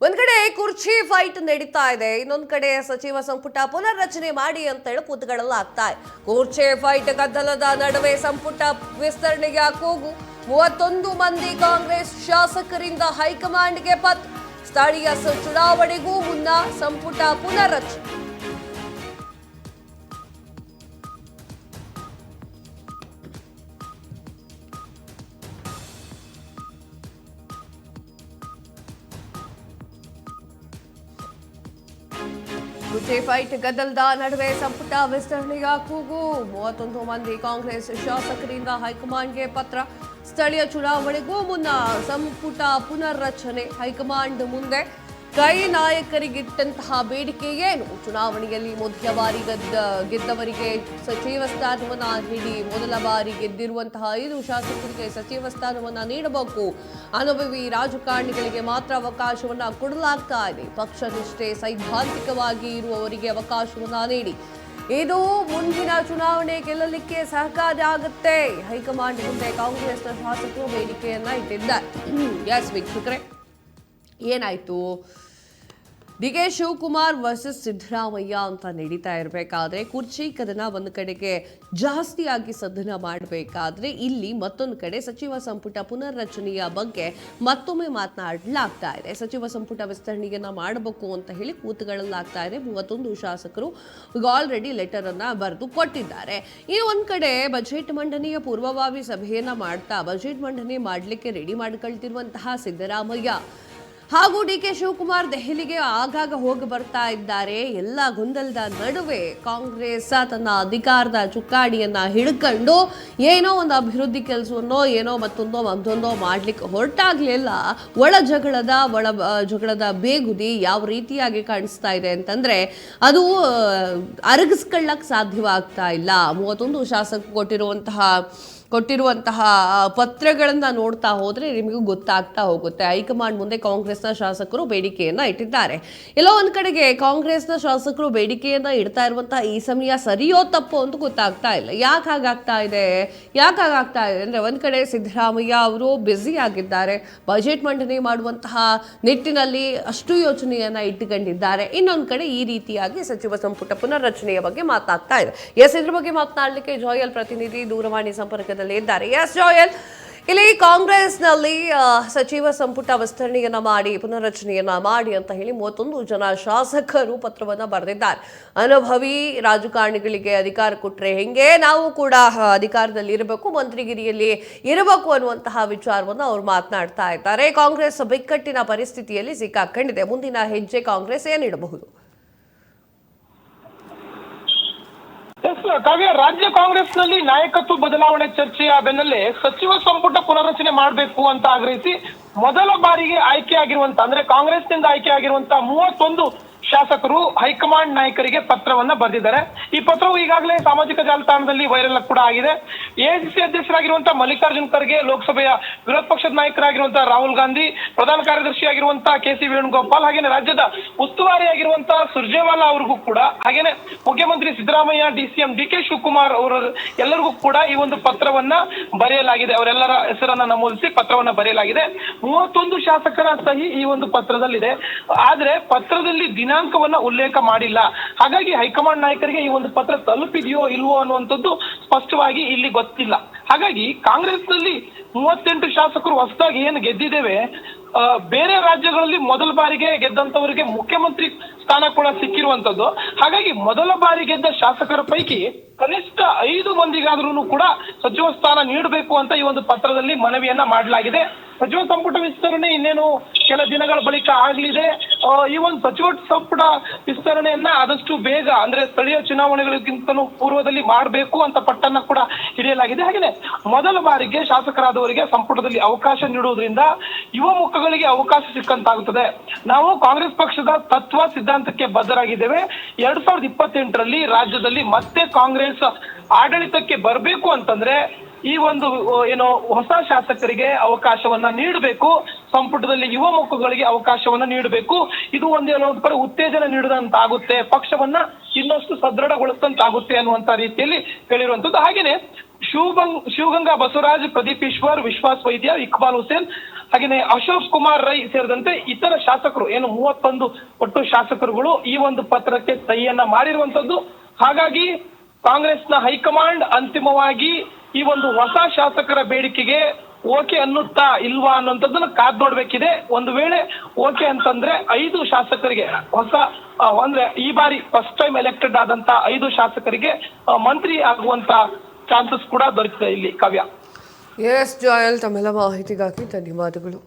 ಒಂದ್ ಕಡೆ ಕುರ್ಚಿ ಫೈಟ್ ನಡೀತಾ ಇದೆ, ಇನ್ನೊಂದ್ ಕಡೆ ಸಚಿವ ಸಂಪುಟ ಪುನರ್ರಚನೆ ಮಾಡಿ ಅಂತ ಹೇಳಿ ಕೂತುಗಳಲ್ಲಾಗ್ತಾ ಇದೆ. ಕುರ್ಚಿ ಫೈಟ್ ಗದ್ದಲದ ನಡುವೆ ಸಂಪುಟ ವಿಸ್ತರಣೆಗೆ ಕೂಗು. 31 ಮಂದಿ ಕಾಂಗ್ರೆಸ್ ಶಾಸಕರಿಂದ ಹೈಕಮಾಂಡ್ಗೆ ಪತ್ರ. ಸ್ಥಳೀಯ ಚುನಾವಣೆಗೂ ಮುನ್ನ ಸಂಪುಟ ಪುನರ್ರಚನೆ. ಕುರ್ಚಿ ಫೈಟ್ ಗದ್ದಲದ ನಡುವೆ ಸಂಪುಟ ವಿಸ್ತರಣೆಯ ಕೂಗು. 31 ಮಂದಿ ಕಾಂಗ್ರೆಸ್ ಶಾಸಕರಿಂದ ಹೈಕಮಾಂಡ್ಗೆ ಪತ್ರ. ಸ್ಥಳೀಯ ಚುನಾವಣೆಗೂ ಮುನ್ನ ಸಂಪುಟ ಪುನರ್ರಚನೆ. ಹೈಕಮಾಂಡ್ ಮುಂದೆ ಕೈ ನಾಯಕರಿಗಿಟ್ಟಂತಹ ಬೇಡಿಕೆ ಏನು? ಚುನಾವಣೆಯಲ್ಲಿ ಮೊದಲ ಬಾರಿ ಗೆದ್ದವರಿಗೆ ಸಚಿವ ಸ್ಥಾನವನ್ನ ನೀಡಿ, ಮೊದಲ ಬಾರಿ ಗೆದ್ದಿರುವಂತಹ 5 ಶಾಸಕರಿಗೆ ಸಚಿವ ಸ್ಥಾನವನ್ನ ನೀಡಬೇಕು. ಅನುಭವಿ ರಾಜಕಾರಣಿಗಳಿಗೆ ಮಾತ್ರ ಅವಕಾಶವನ್ನ ಕೊಡಲಾಗ್ತಾ ಇದೆ. ಪಕ್ಷ ನಿಷ್ಠೆ ಸೈದ್ಧಾಂತಿಕವಾಗಿ ಇರುವವರಿಗೆ ಅವಕಾಶವನ್ನ ನೀಡಿ. ಇದು ಮುಂದಿನ ಚುನಾವಣೆ ಗೆಲ್ಲಲಿಕ್ಕೆ ಸಹಕಾರಿ ಆಗುತ್ತೆ. ಹೈಕಮಾಂಡ್ ಮುಂದೆ ಕಾಂಗ್ರೆಸ್ನ ಶಾಸಕರು ಬೇಡಿಕೆಯನ್ನ ಇಟ್ಟಿದ್ದಾರೆ. ಎಸ್ ವೀಕ್ಷಕರೇ, ಏನಾಯ್ತು? ಡಿ.ಕೆ. ಶಿವಕುಮಾರ್ ವರ್ಸಸ್ ಸಿದ್ದರಾಮಯ್ಯ ಅಂತ ನಡೀತಾ ಇರಬೇಕಾದ್ರೆ, ಕುರ್ಚಿ ಕದನ ಒಂದು ಕಡೆಗೆ ಜಾಸ್ತಿಯಾಗಿ ಸದನ ಮಾಡಬೇಕಾದ್ರೆ, ಇಲ್ಲಿ ಮತ್ತೊಂದು ಕಡೆ ಸಚಿವ ಸಂಪುಟ ಪುನರ್ರಚನೆಯ ಬಗ್ಗೆ ಮತ್ತೊಮ್ಮೆ ಮಾತನಾಡಲಾಗ್ತಾ ಇದೆ. ಸಚಿವ ಸಂಪುಟ ವಿಸ್ತರಣೆಯನ್ನ ಮಾಡಬೇಕು ಅಂತ ಹೇಳಿ ಕೂತುಗಳಲ್ಲಾಗ್ತಾ ಇದೆ. 31 ಶಾಸಕರು ಆಲ್ರೆಡಿ ಲೆಟರ್ ಅನ್ನ ಬರೆದು ಕೊಟ್ಟಿದ್ದಾರೆ. ಈ ಒಂದ್ ಕಡೆ ಬಜೆಟ್ ಮಂಡನೆಯ ಪೂರ್ವಭಾವಿ ಸಭೆಯನ್ನ ಮಾಡ್ತಾ ಬಜೆಟ್ ಮಂಡನೆ ಮಾಡಲಿಕ್ಕೆ ರೆಡಿ ಮಾಡಿಕೊಳ್ತಿರುವಂತಹ ಸಿದ್ದರಾಮಯ್ಯ ಹಾಗೂ ಡಿ.ಕೆ. ಶಿವಕುಮಾರ್ ದೆಹಲಿಗೆ ಆಗಾಗ ಹೋಗಿ ಬರ್ತಾ ಇದ್ದಾರೆ. ಎಲ್ಲ ಗೊಂದಲದ ನಡುವೆ ಕಾಂಗ್ರೆಸ್ ತನ್ನ ಅಧಿಕಾರದ ಚುಕ್ಕಾಣಿಯನ್ನ ಹಿಡ್ಕೊಂಡು ಏನೋ ಒಂದು ಅಭಿವೃದ್ಧಿ ಕೆಲಸವನ್ನೋ ಏನೋ ಮತ್ತೊಂದೋ ಮಾಡ್ಲಿಕ್ಕೆ ಹೊರಟಾಗ್ಲಿಲ್ಲ. ಒಳ ಜಗಳದ ಬೇಗುದಿ ಯಾವ ರೀತಿಯಾಗಿ ಕಾಣಿಸ್ತಾ ಇದೆ ಅಂತಂದ್ರೆ, ಅದು ಅರಗಿಸ್ಕೊಳ್ಳಕ್ ಸಾಧ್ಯವಾಗ್ತಾ ಇಲ್ಲ. 31 ಶಾಸಕರು ಕೊಟ್ಟಿರುವಂತಹ ಪತ್ರಗಳನ್ನ ನೋಡ್ತಾ ಹೋದ್ರೆ ನಿಮಗೂ ಗೊತ್ತಾಗ್ತಾ ಹೋಗುತ್ತೆ. ಹೈಕಮಾಂಡ್ ಮುಂದೆ ಕಾಂಗ್ರೆಸ್ನ ಶಾಸಕರು ಬೇಡಿಕೆಯನ್ನ ಇಟ್ಟಿದ್ದಾರೆ. ಎಲ್ಲೋ ಒಂದ್ ಕಡೆಗೆ ಕಾಂಗ್ರೆಸ್ನ ಶಾಸಕರು ಬೇಡಿಕೆಯನ್ನ ಇಡ್ತಾ ಇರುವಂತಹ ಈ ಸಮಯ ಸರಿಯೋ ತಪ್ಪೋ ಅಂತ ಗೊತ್ತಾಗ್ತಾ ಇಲ್ಲ. ಯಾಕೆ ಹಾಗಾಗ್ತಾ ಇದೆ ಅಂದ್ರೆ, ಒಂದ್ ಕಡೆ ಸಿದ್ದರಾಮಯ್ಯ ಅವರು ಬ್ಯುಸಿ ಆಗಿದ್ದಾರೆ. ಬಜೆಟ್ ಮಂಡನೆ ಮಾಡುವಂತಹ ನಿಟ್ಟಿನಲ್ಲಿ ಅಷ್ಟು ಯೋಚನೆಯನ್ನ ಇಟ್ಟುಕೊಂಡಿದ್ದಾರೆ. ಇನ್ನೊಂದ್ ಕಡೆ ಈ ರೀತಿಯಾಗಿ ಸಚಿವ ಸಂಪುಟ ಪುನರ್ರಚನೆಯ ಬಗ್ಗೆ ಮಾತಾಗ್ತಾ ಇದೆ. ಇದ್ರ ಬಗ್ಗೆ ಮಾತನಾಡಲಿಕ್ಕೆ ಜೋಯಲ್ ಪ್ರತಿನಿಧಿ ದೂರವಾಣಿ ಸಂಪರ್ಕದಲ್ಲಿ ಇದ್ದಾರೆ. ಎಸ್ ಜೋಯಲ್, ಇಲ್ಲಿ ಕಾಂಗ್ರೆಸ್ನಲ್ಲಿ ಸಚಿವ ಸಂಪುಟ ವಿಸ್ತರಣೆಯನ್ನ ಮಾಡಿ ಪುನರ್ರಚನೆಯನ್ನ ಮಾಡಿ ಅಂತ ಹೇಳಿ 31 ಜನ ಶಾಸಕರು ಪತ್ರವನ್ನ ಬರೆದಿದ್ದಾರೆ. ಅನುಭವಿ ರಾಜಕಾರಣಿಗಳಿಗೆ ಅಧಿಕಾರ ಕೊಟ್ರೆ ಹೆಂಗೆ, ನಾವು ಕೂಡ ಅಧಿಕಾರದಲ್ಲಿ ಇರಬೇಕು, ಮಂತ್ರಿಗಿರಿಯಲ್ಲಿ ಇರಬೇಕು ಅನ್ನುವಂತಹ ವಿಚಾರವನ್ನು ಅವರು ಮಾತನಾಡ್ತಾ ಇದ್ದಾರೆ. ಕಾಂಗ್ರೆಸ್ ಬಿಕ್ಕಟ್ಟಿನ ಪರಿಸ್ಥಿತಿಯಲ್ಲಿ ಸಿಕ್ಕಾಕೊಂಡಿದೆ. ಮುಂದಿನ ಹೆಜ್ಜೆ ಕಾಂಗ್ರೆಸ್ ಏನಿಡಬಹುದು? ಕಾವ್ಯ, ರಾಜ್ಯ ಕಾಂಗ್ರೆಸ್ನಲ್ಲಿ ನಾಯಕತ್ವ ಬದಲಾವಣೆ ಚರ್ಚೆಯ ಬೆನ್ನಲ್ಲೇ ಸಚಿವ ಸಂಪುಟ ಪುನರ್ರಚನೆ ಮಾಡಬೇಕು ಅಂತ ಆಗ್ರಹಿಸಿ ಮೊದಲ ಬಾರಿಗೆ ಆಯ್ಕೆಯಾಗಿರುವಂತ, ಅಂದ್ರೆ ಕಾಂಗ್ರೆಸ್ನಿಂದ ಆಯ್ಕೆಯಾಗಿರುವಂತಹ 31 ಶಾಸಕರು ಹೈಕಮಾಂಡ್ ನಾಯಕರಿಗೆ ಪತ್ರವನ್ನ ಬರೆದಿದ್ದಾರೆ. ಈ ಪತ್ರವು ಈಗಾಗಲೇ ಸಾಮಾಜಿಕ ಜಾಲತಾಣದಲ್ಲಿ ವೈರಲ್ ಕೂಡ ಆಗಿದೆ. ಎಐಸಿಸಿ ಅಧ್ಯಕ್ಷರಾಗಿರುವಂತಹ ಮಲ್ಲಿಕಾರ್ಜುನ್ ಖರ್ಗೆ, ಲೋಕಸಭೆಯ ವಿರೋಧ ಪಕ್ಷದ ನಾಯಕರಾಗಿರುವಂತಹ ರಾಹುಲ್ ಗಾಂಧಿ, ಪ್ರಧಾನ ಕಾರ್ಯದರ್ಶಿಯಾಗಿರುವಂತಹ ಕೆ.ಸಿ. ವೇಣುಗೋಪಾಲ್, ಹಾಗೇನೆ ರಾಜ್ಯದ ಉಸ್ತುವಾರಿಯಾಗಿರುವಂತಹ ಸುರ್ಜೇವಾಲಾ ಅವರಿಗೂ ಕೂಡ, ಹಾಗೇನೆ ಮುಖ್ಯಮಂತ್ರಿ ಸಿದ್ದರಾಮಯ್ಯ, ಡಿಸಿಎಂ ಡಿ.ಕೆ. ಶಿವಕುಮಾರ್ ಅವರ ಎಲ್ಲರಿಗೂ ಕೂಡ ಈ ಒಂದು ಪತ್ರವನ್ನ ಬರೆಯಲಾಗಿದೆ. ಅವರೆಲ್ಲರ ಹೆಸರನ್ನ ನಮೂದಿಸಿ ಪತ್ರವನ್ನ ಬರೆಯಲಾಗಿದೆ. 31 ಶಾಸಕರ ಸಹಿ ಈ ಒಂದು ಪತ್ರದಲ್ಲಿದೆ. ಆದ್ರೆ ಪತ್ರದಲ್ಲಿ ದಿನಾಂಕವನ್ನ ಉಲ್ಲೇಖ ಮಾಡಿಲ್ಲ. ಹಾಗಾಗಿ ಹೈಕಮಾಂಡ್ ನಾಯಕರಿಗೆ ಈ ಒಂದು ಪತ್ರ ತಲುಪಿದೆಯೋ ಇಲ್ವೋ ಅನ್ನುವಂಥದ್ದು ಸ್ಪಷ್ಟವಾಗಿ ಇಲ್ಲಿ ಗೊತ್ತಿಲ್ಲ. ಹಾಗಾಗಿ ಕಾಂಗ್ರೆಸ್ನಲ್ಲಿ 38 ಶಾಸಕರು ಹೊಸದಾಗಿ ಏನು ಗೆದ್ದಿದ್ದೇವೆ, ಬೇರೆ ರಾಜ್ಯಗಳಲ್ಲಿ ಮೊದಲ ಬಾರಿಗೆ ಗೆದ್ದಂತವರಿಗೆ ಮುಖ್ಯಮಂತ್ರಿ ಸ್ಥಾನ ಕೂಡ ಸಿಕ್ಕಿರುವಂತದ್ದು. ಹಾಗಾಗಿ ಮೊದಲ ಬಾರಿ ಗೆದ್ದ ಶಾಸಕರ ಪೈಕಿ ಕನಿಷ್ಠ 5 ಮಂದಿಗಾದ್ರೂ ಕೂಡ ಸಚಿವ ಸ್ಥಾನ ನೀಡಬೇಕು ಅಂತ ಈ ಒಂದು ಪತ್ರದಲ್ಲಿ ಮನವಿಯನ್ನ ಮಾಡಲಾಗಿದೆ. ಸಚಿವ ಸಂಪುಟ ವಿಸ್ತರಣೆ ಇನ್ನೇನು ಕೆಲ ದಿನಗಳ ಬಳಿಕ ಆಗಲಿದೆ. ಈ ಒಂದು ಸಚಿವ ಸಂಪುಟ ವಿಸ್ತರಣೆಯನ್ನ ಆದಷ್ಟು ಬೇಗ, ಅಂದ್ರೆ ಸ್ಥಳೀಯ ಚುನಾವಣೆಗಳಿಗಿಂತಲೂ ಪೂರ್ವದಲ್ಲಿ ಮಾಡಬೇಕು ಅಂತ ಪಟ್ಟನ್ನ ಕೂಡ ಹಿಡಿಯಲಾಗಿದೆ. ಹಾಗೆಯೇ ಮೊದಲ ಬಾರಿಗೆ ಶಾಸಕರಾದವರಿಗೆ ಸಂಪುಟದಲ್ಲಿ ಅವಕಾಶ ನೀಡುವುದರಿಂದ ಯುವ ಮುಖಗಳಿಗೆ ಅವಕಾಶ ಸಿಕ್ಕಂತಾಗುತ್ತದೆ. ನಾವು ಕಾಂಗ್ರೆಸ್ ಪಕ್ಷದ ತತ್ವ ಸಿದ್ಧಾಂತಕ್ಕೆ ಬದ್ಧರಾಗಿದ್ದೇವೆ. 2028ರಲ್ಲಿ ರಾಜ್ಯದಲ್ಲಿ ಮತ್ತೆ ಕಾಂಗ್ರೆಸ್ ಆಡಳಿತಕ್ಕೆ ಬರಬೇಕು ಅಂತಂದ್ರೆ ಈ ಒಂದು ಹೊಸ ಶಾಸಕರಿಗೆ ಅವಕಾಶವನ್ನ ನೀಡಬೇಕು, ಸಂಪುಟದಲ್ಲಿ ಯುವ ಮುಖಗಳಿಗೆ ಅವಕಾಶವನ್ನ ನೀಡಬೇಕು. ಇದು ಒಂದು ಕಡೆ ಉತ್ತೇಜನ ನೀಡಿದಂತಾಗುತ್ತೆ, ಪಕ್ಷವನ್ನ ಇನ್ನಷ್ಟು ಸದೃಢಗೊಳಿಸಿದಂತಾಗುತ್ತೆ ಅನ್ನುವಂತ ರೀತಿಯಲ್ಲಿ ಹೇಳಿರುವಂತದ್ದು. ಹಾಗೇನೆ ಶಿವಗಂಗಾ ಬಸವರಾಜ್, ಪ್ರದೀಪ್ ಈಶ್ವರ್, ವಿಶ್ವಾಸ್ ವೈದ್ಯ, ಇಕ್ಬಾಲ್ ಹುಸೇನ್, ಹಾಗೆಯೇ ಅಶೋಕ್ ಕುಮಾರ್ ರೈ ಸೇರಿದಂತೆ ಇತರ ಶಾಸಕರು ಏನು 31 ಒಟ್ಟು ಶಾಸಕರುಗಳು ಈ ಒಂದು ಪತ್ರಕ್ಕೆ ಸಹಿಯನ್ನ ಮಾಡಿರುವಂತದ್ದು. ಹಾಗಾಗಿ ಕಾಂಗ್ರೆಸ್ನ ಹೈಕಮಾಂಡ್ ಅಂತಿಮವಾಗಿ ಈ ಒಂದು ಹೊಸ ಶಾಸಕರ ಬೇಡಿಕೆಗೆ ಓಕೆ ಅನ್ನುತ್ತಾ ಇಲ್ವಾ ಅನ್ನುವಂಥದ್ದನ್ನ ಕಾದ್ ನೋಡ್ಬೇಕಿದೆ. ಒಂದು ವೇಳೆ ಓಕೆ ಅಂತಂದ್ರೆ 5 ಶಾಸಕರಿಗೆ ಅಂದ್ರೆ ಈ ಬಾರಿ ಫಸ್ಟ್ ಟೈಮ್ ಎಲೆಕ್ಟೆಡ್ ಆದಂತ 5 ಶಾಸಕರಿಗೆ ಮಂತ್ರಿ ಆಗುವಂತ ಚಾನ್ಸಸ್ ಕೂಡ ದೊರೆತಿದೆ ಇಲ್ಲಿ. ಕಾವ್ಯ. ಎಸ್ ಜೋಯಲ್, ತಮ್ಮೆಲ್ಲ ಮಾಹಿತಿಗಾಗಿ ಧನ್ಯವಾದಗಳು.